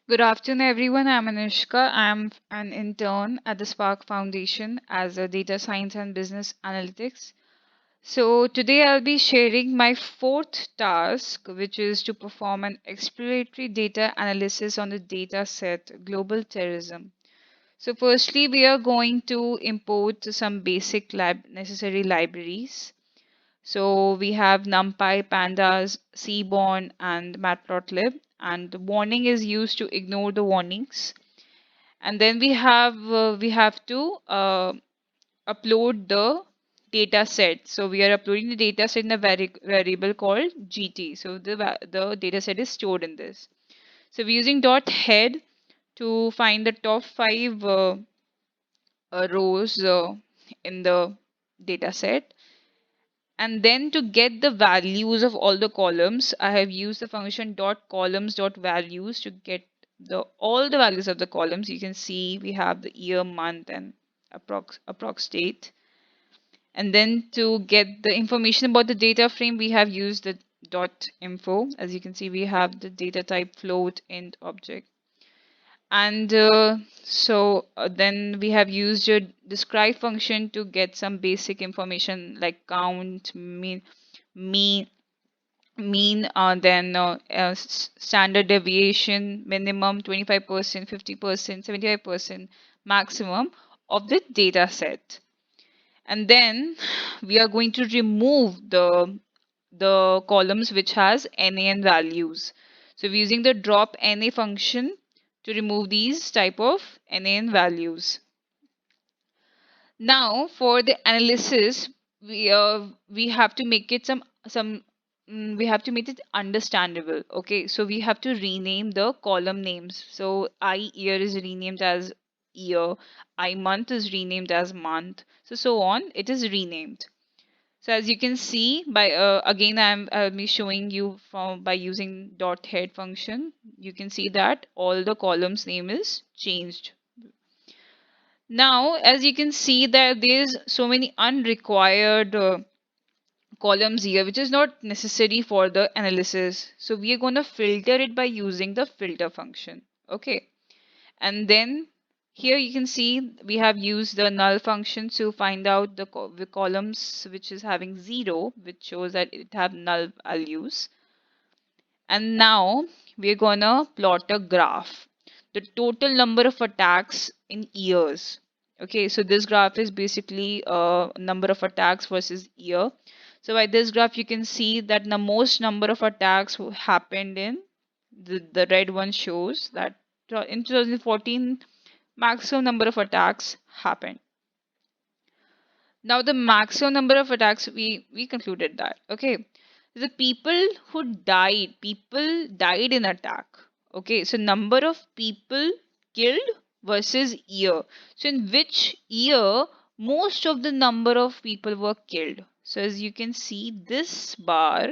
Good afternoon, everyone. I'm Anushka. I'm an intern at the Spark Foundation as a data science and business analytics. So, today I'll be sharing my fourth task, which is to perform an exploratory data analysis on the data set global terrorism. So, firstly, we are going to import some basic necessary libraries. So we have NumPy, Pandas, Seaborn, and Matplotlib. And the warning is used to ignore the warnings. And then we have to upload the data set. So we are uploading the data set in a variable called GT. So the data set is stored in this. So we're using .head to find the top five rows in the data set. And then to get the values of all the columns, I have used the function dot columns dot values to get the all the values of the columns. You can see we have the year, month, and approx date. And then to get the information about the data frame, we have used the dot info. As you can see, we have the data type float int object. And then we have used a describe function to get some basic information like count, mean then standard deviation minimum 25%, 50%, 75% maximum of the data set. And then we are going to remove the columns which has NaN values. So we're using the drop NA function to remove these type of NaN values. Now, for the analysis, we have to make it we have to make it understandable. Okay, so we have to rename the column names. So I year is renamed as year, I month is renamed as month. So on, it is renamed. So as you can see by again I'll be showing you from by using dot head function. You can see that all the columns name is changed. Now, as you can see that there's so many unrequired columns here, which is not necessary for the analysis. So we are going to filter it by using the filter function. Okay. And then here you can see we have used the null function to find out the columns which is having 0, which shows that it have null values. And now we're gonna plot a graph. The total number of attacks in years. Okay, so this graph is basically number of attacks versus year. So by this graph, you can see that the most number of attacks happened in the red one shows that in 2014, maximum number of attacks happened. Now the maximum number of attacks we concluded that. Okay, the people died in attack. Okay, so number of people killed versus year. So in which year most of the number of people were killed. So as you can see, this bar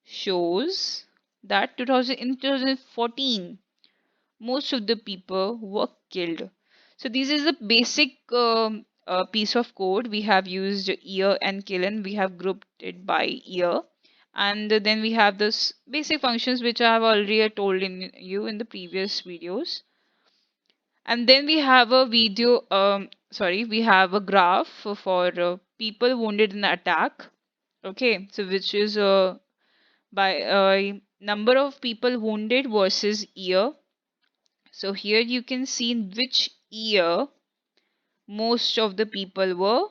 shows that 2014 most of the people were killed. So this is the basic piece of code. We have used year and kill, and we have grouped it by year. And then we have this basic functions which I have already told in you in the previous videos. And then we have a we have a graph for people wounded in attack. Okay, so which is by number of people wounded versus year. So here you can see in which year most of the people were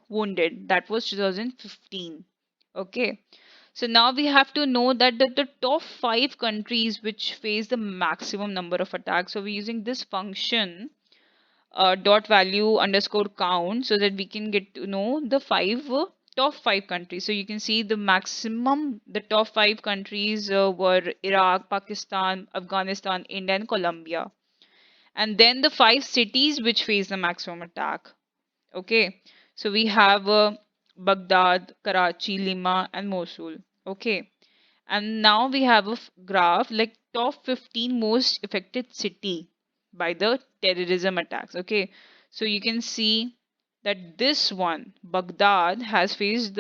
wounded. That was 2015. Okay. So now we have to know that the top five countries which face the maximum number of attacks. So we're using this function dot value underscore count so that we can get to know the top five countries. So you can see the top five countries were Iraq, Pakistan, Afghanistan, India, and Colombia. And then the five cities which face the maximum attack. Okay, so we have Baghdad, Karachi, Lima, and Mosul. Okay, and now we have a graph like top 15 most affected city by the terrorism attacks. Okay, so you can see that this one, Baghdad, has faced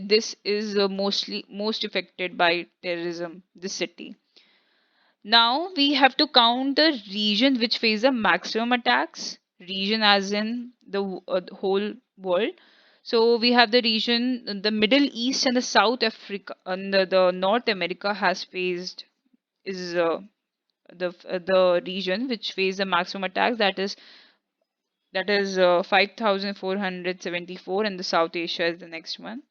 this is mostly most affected by terrorism. This city. Now we have to count the region which face the maximum attacks. Region as in the whole world. So we have the region, the Middle East and the South Africa, and the North America has faced is the region which face the maximum attacks. That is 5,474, and the South Asia is the next one.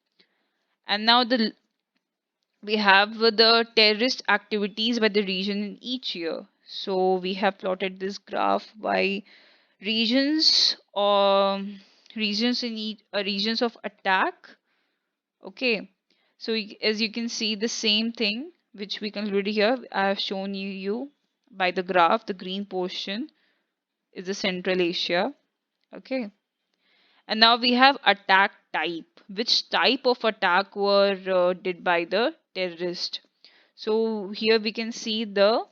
And now we have the terrorist activities by the region in each year. So we have plotted this graph by regions or regions in each regions of attack. Okay, so as you can see, the same thing which we concluded here, I have shown you by the graph. The green portion is the Central Asia. Okay, and now we have attack type. Which type of attack were did by the terrorist? So here we can see the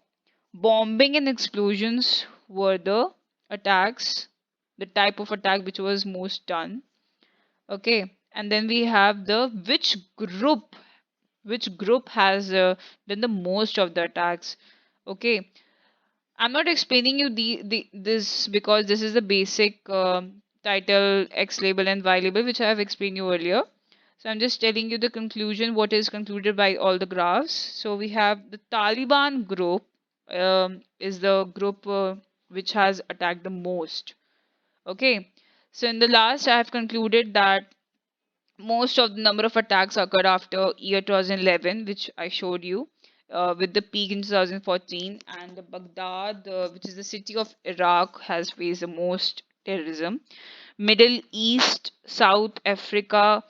bombing and explosions were the attacks, the type of attack which was most done. Okay, and then we have the which group has done the most of the attacks. Okay, I'm not explaining you the this because this is the basic title, X label, and Y label, which I have explained you earlier. So I'm just telling you the conclusion, what is concluded by all the graphs. So we have the Taliban group is the group which has attacked the most. Okay. So in the last, I have concluded that most of the number of attacks occurred after year 2011, which I showed you, with the peak in 2014, and the Baghdad, which is the city of Iraq, has faced the most terrorism. Middle East, South Africa,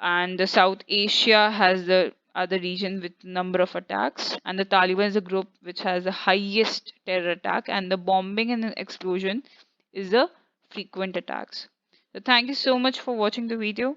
and the South Asia has the other region with number of attacks, and the Taliban is a group which has the highest terror attack, and the bombing and the explosion is the frequent attacks. So thank you so much for watching the video.